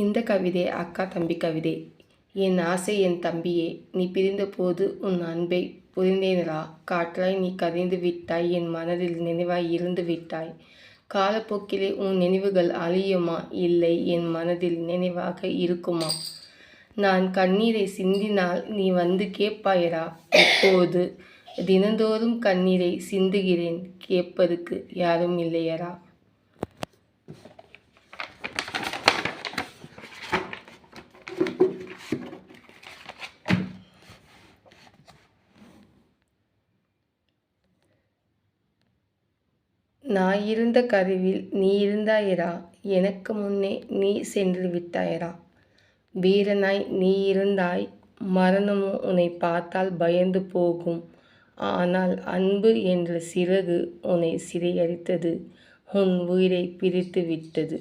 இந்த கவிதை அக்கா தம்பி கவிதை. என் ஆசை என் தம்பியே, நீ பிரிந்தபோது உன் அன்பை புரிந்தேனடா. காற்றாய் நீ கரைந்து விட்டாய், என் மனதில் நினைவாய் இருந்து விட்டாய். காலப்போக்கிலே உன் நினைவுகள் அழியுமா? இல்லை, என் மனதில் நினைவாக இருக்குமா? நான் கண்ணீரை சிந்தினால் நீ வந்து கேட்பாயடா. இப்போது தினந்தோறும் கண்ணீரை சிந்துகிறேன், கேட்பதற்கு யாரும் இல்லையடா. நான் இருந்த கருவில் நீ இருந்தாயடா. எனக்கு முன்னே நீ சென்று விட்டாயடா. வீரனாய் நீ இருந்தாய், மரணமும் உன்னை பார்த்தால் பயந்து போகும். ஆனால் அன்பு என்ற சிறகு உன்னை சிறையடித்தது, உன் உயிரை பிரித்து விட்டது.